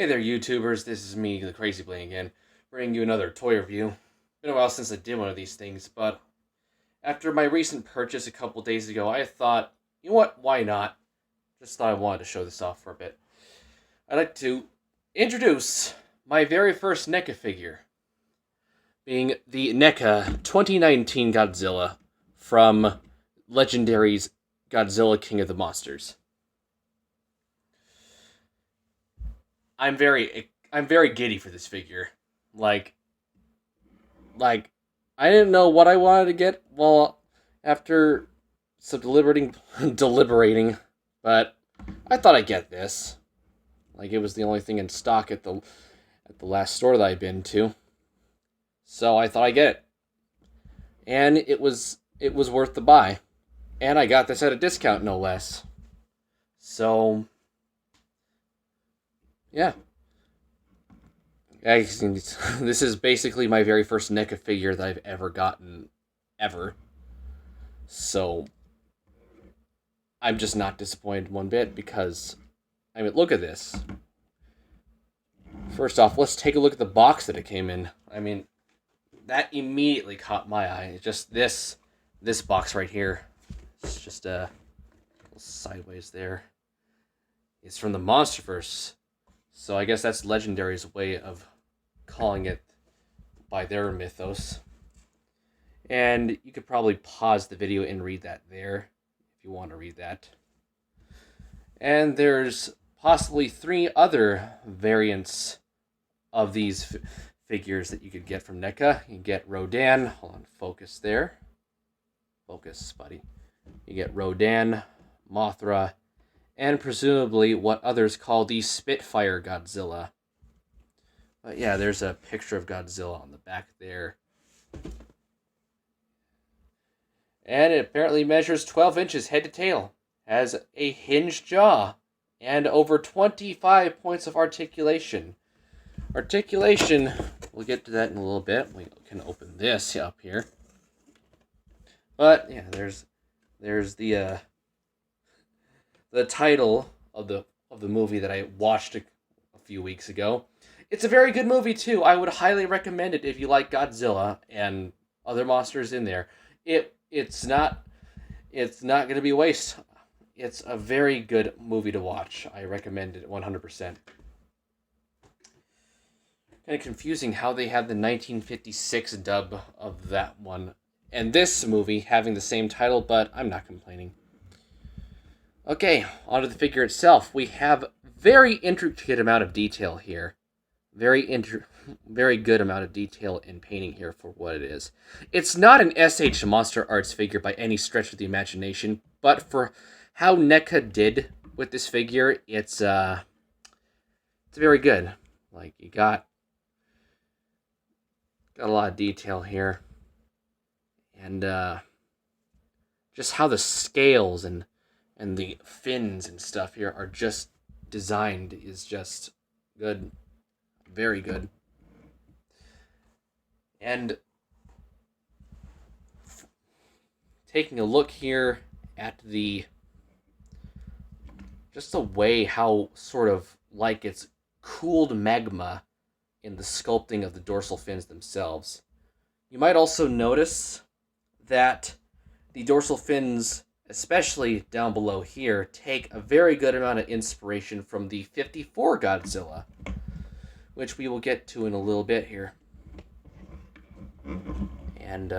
Hey there, YouTubers. This is me, the Crazy Bling again, bringing you another toy review. Been a while since I did one of these things, but after my recent purchase a couple days ago, I thought, you know what, why not? Just thought I wanted to show this off for a bit. I'd like to introduce my very first NECA figure, being the NECA 2019 Godzilla from Legendary's Godzilla King of the Monsters. I'm very giddy for this figure. Like I didn't know what I wanted to get. Well, after some deliberating, but I thought I'd get this. Like, it was the only thing in stock at the last store that I'd been to, so I thought I'd get it, and it was worth the buy, and I got this at a discount, no less. So yeah. This is basically my very first NECA figure that I've ever gotten, ever. So I'm just not disappointed one bit, because, I mean, look at this. First off, let's take a look at the box that it came in. I mean, that immediately caught my eye. Just this box right here. It's just a little sideways there. It's from the Monsterverse. So I guess that's Legendary's way of calling it by their mythos. And you could probably pause the video and read that there, if you want to read that. And there's possibly 3 other variants of these figures that you could get from NECA. You get Rodan. Hold on, focus there. Focus, buddy. You get Rodan, Mothra, and presumably what others call the Spitfire Godzilla. But yeah, there's a picture of Godzilla on the back there. And it apparently measures 12 inches head to tail, has a hinged jaw, and over 25 points of articulation. Articulation, we'll get to that in a little bit. We can open this up here. But yeah, there's the title of the movie that I watched a few weeks ago. It's a very good movie too. I would highly recommend it if you like Godzilla and other monsters in there. It's not going to be a waste. It's a very good movie to watch. I recommend it 100%. Kind of confusing how they have the 1956 dub of that one and this movie having the same title, but I'm not complaining. Okay, onto the figure itself. We have very intricate amount of detail here. Very good amount of detail in painting here for what it is. It's not an SH Monster Arts figure by any stretch of the imagination, but for how NECA did with this figure, it's very good. Like, you got a lot of detail here, and just how the scales and the fins and stuff here are just designed is just good. Very good. And taking a look here at just the way how sort of like it's cooled magma in the sculpting of the dorsal fins themselves. You might also notice that the dorsal fins, especially down below here, take a very good amount of inspiration from the 54 Godzilla, which we will get to in a little bit here. And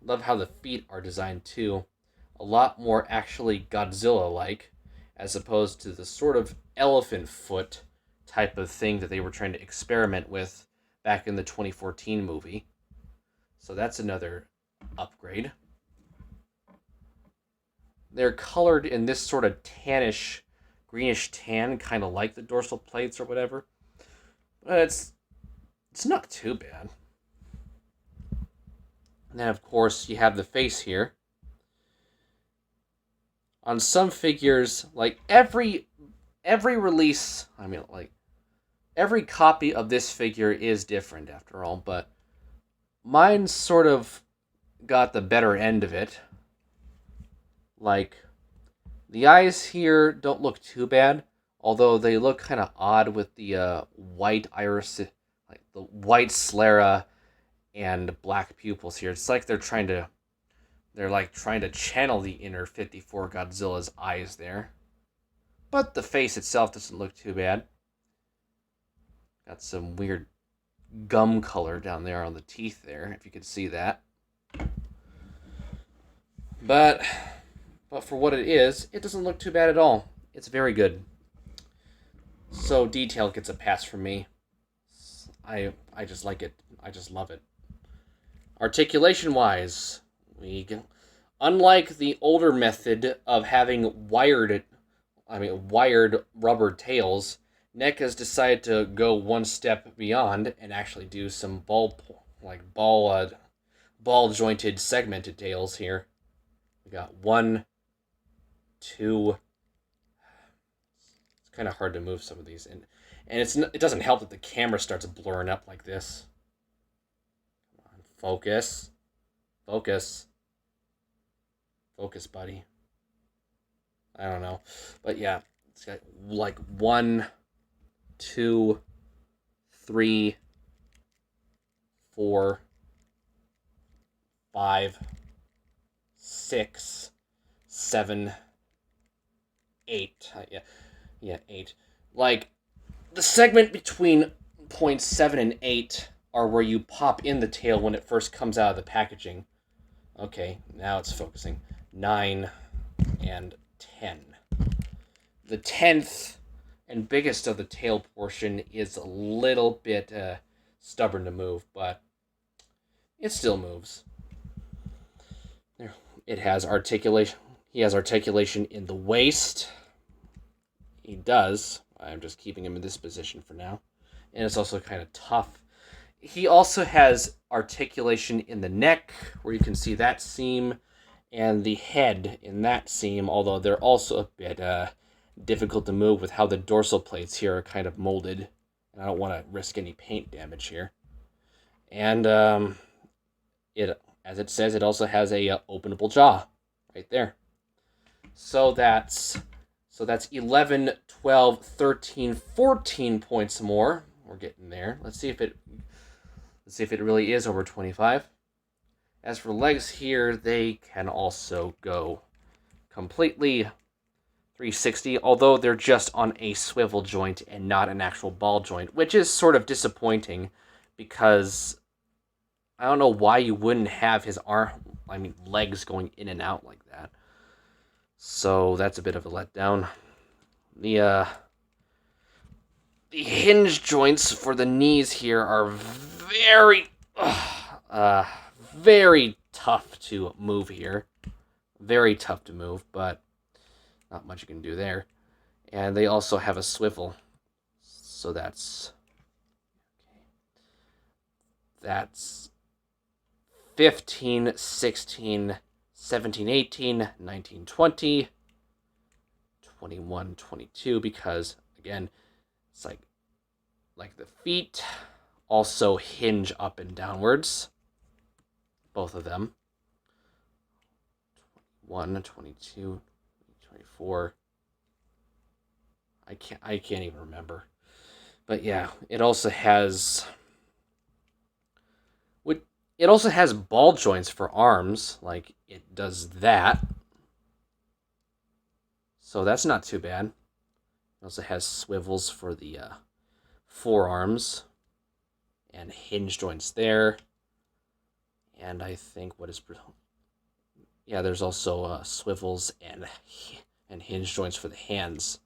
love how the feet are designed too. A lot more actually Godzilla-like, as opposed to the sort of elephant foot type of thing that they were trying to experiment with back in the 2014 movie. So that's another upgrade. They're colored in this sort of tannish, greenish tan, kind of like the dorsal plates or whatever. But it's not too bad. And then, of course, you have the face here. On some figures, like every release, I mean, like, every copy of this figure is different after all, but mine sort of got the better end of it. Like, the eyes here don't look too bad, although they look kind of odd with the white iris, like the white sclera and black pupils here. It's like they're like trying to channel the inner 54 Godzilla's eyes there. But the face itself doesn't look too bad. Got some weird gum color down there on the teeth there, if you could see that. But for what it is, it doesn't look too bad at all. It's very good. So detail gets a pass from me. I just like it. I just love it. Articulation-wise, unlike the older method of having wired rubber tails, NECA's decided to go one step beyond and actually do some ball jointed segmented tails here. We got 1, 2. It's kind of hard to move some of these, and it doesn't help that the camera starts blurring up like this. Come on, focus, focus, buddy. I don't know, but yeah, it's got like 1, 2, 3, 4, 5, 6, 7, 8. Yeah, 8. Like, the segment between points 7 and 8 are where you pop in the tail when it first comes out of the packaging. Okay, now it's focusing. 9 and 10. The 10th and biggest of the tail portion is a little bit stubborn to move, but it still moves. There, it has articulation. He has articulation in the waist. He does. I'm just keeping him in this position for now. And it's also kind of tough. He also has articulation in the neck, where you can see that seam, and the head in that seam, although they're also a bit difficult to move with how the dorsal plates here are kind of molded. And I don't want to risk any paint damage here. And it, as it says, it also has a openable jaw right there. So that's 11, 12, 13, 14 points more. We're getting there. Let's see if it really is over 25. As for legs here, they can also go completely 360, although they're just on a swivel joint and not an actual ball joint, which is sort of disappointing because I don't know why you wouldn't have his legs going in and out like that. So that's a bit of a letdown. The hinge joints for the knees here are very tough to move here. Very tough to move, but not much you can do there. And they also have a swivel. So that's 15, 16, 17, 18, 19, 20, 21, 22, because, again, it's like the feet also hinge up and downwards. Both of them. 21, 22, 24. I can't even remember. But yeah, it also has ball joints for arms, like it does that. So that's not too bad. It also has swivels for the forearms and hinge joints there. And I think there's also swivels and hinge joints for the hands.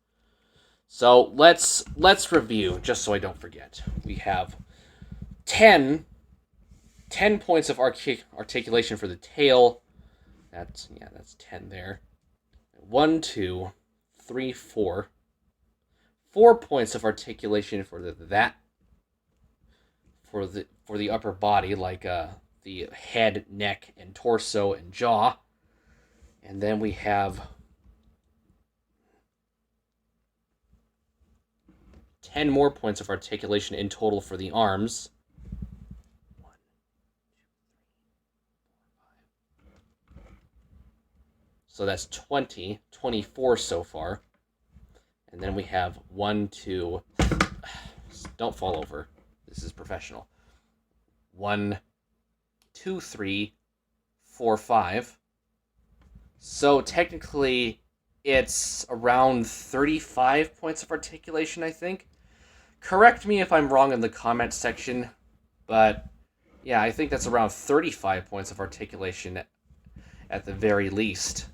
So let's review, just so I don't forget. We have 10 points of articulation for the tail. That's 10 there. 1, 2, 3, 4. 4 points of articulation for the upper body, like the head, neck, and torso and jaw. And then we have 10 more points of articulation in total for the arms. 1, 2, 3, 4, 5. So that's 24 so far. And then we have 1, 2. Don't fall over. This is professional. 1, 2, 3, 4, 5. So technically, it's around 35 points of articulation, I think. Correct me if I'm wrong in the comment section, but yeah, I think that's around 35 points of articulation at the very least.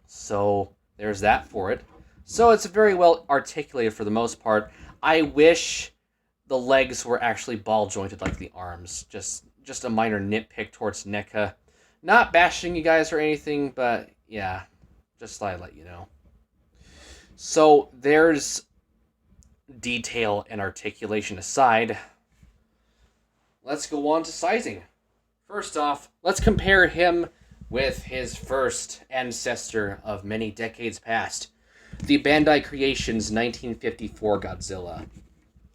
So there's that for it. So it's very well articulated for the most part. I wish the legs were actually ball jointed like the arms. Just a minor nitpick towards NECA. Not bashing you guys or anything, but yeah, just thought I'd let you know. So there's detail and articulation aside. Let's go on to sizing. First off, let's compare him with his first ancestor of many decades past, the Bandai Creations 1954 Godzilla,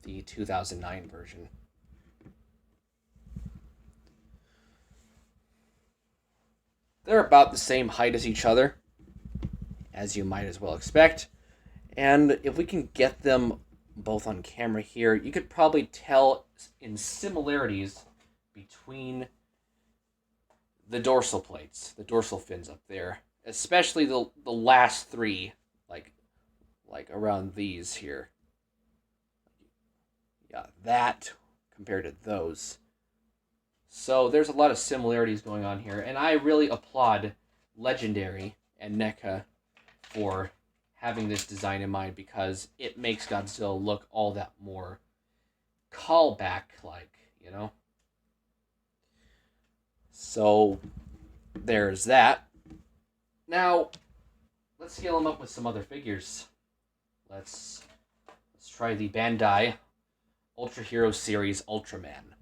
the 2009 version. They're about the same height as each other, as you might as well expect. And if we can get them both on camera here, you could probably tell in similarities between the dorsal plates, the dorsal fins up there, especially the last three, like around these here. Yeah, that compared to those. So there's a lot of similarities going on here, and I really applaud Legendary and NECA for having this design in mind, because it makes Godzilla look all that more callback-like, you know? So there's that. Now, let's scale them up with some other figures. Let's try the Bandai Ultra Hero Series Ultraman,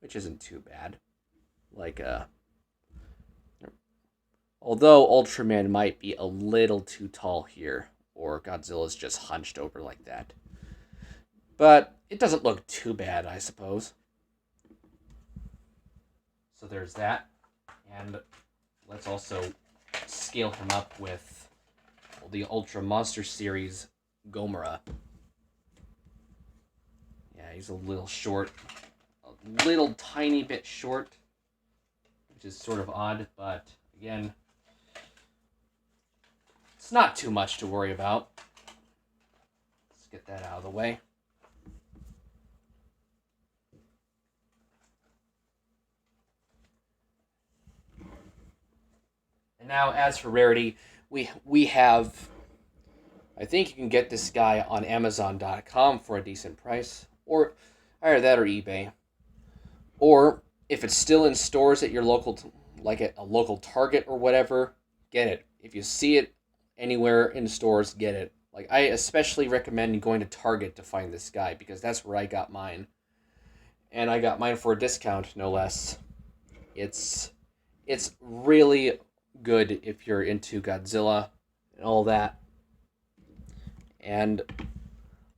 which isn't too bad. Although Ultraman might be a little too tall here, or Godzilla's just hunched over like that. But it doesn't look too bad, I suppose. So there's that. And let's also scale him up with the Ultra Monster Series Gomora. Yeah, he's a little short. A little tiny bit short, which is sort of odd, but again, it's not too much to worry about. Let's get that out of the way. And now, as for Rarity, we have, I think you can get this guy on Amazon.com for a decent price, or either that or eBay. Or if it's still in stores at your local, like at a local Target or whatever, get it. If you see it anywhere in stores, get it. Like, I especially recommend going to Target to find this guy, because that's where I got mine. And I got mine for a discount, no less. It's really good if you're into Godzilla and all that. And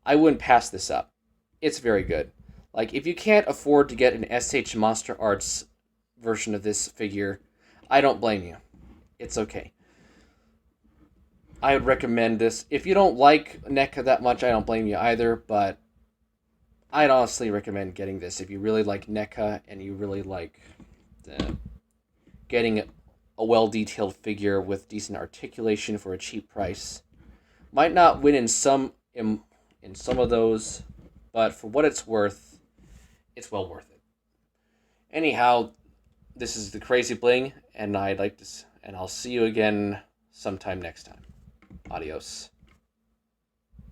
I wouldn't pass this up. It's very good. Like, if you can't afford to get an SH Monster Arts version of this figure, I don't blame you. It's okay. I would recommend this. If you don't like NECA that much, I don't blame you either, but I'd honestly recommend getting this. If you really like NECA and you really like getting a well-detailed figure with decent articulation for a cheap price. Might not win in some of those, but for what it's worth, it's well worth it. Anyhow, this is the Crazy Bling, and I'll see you again sometime next time. Adios.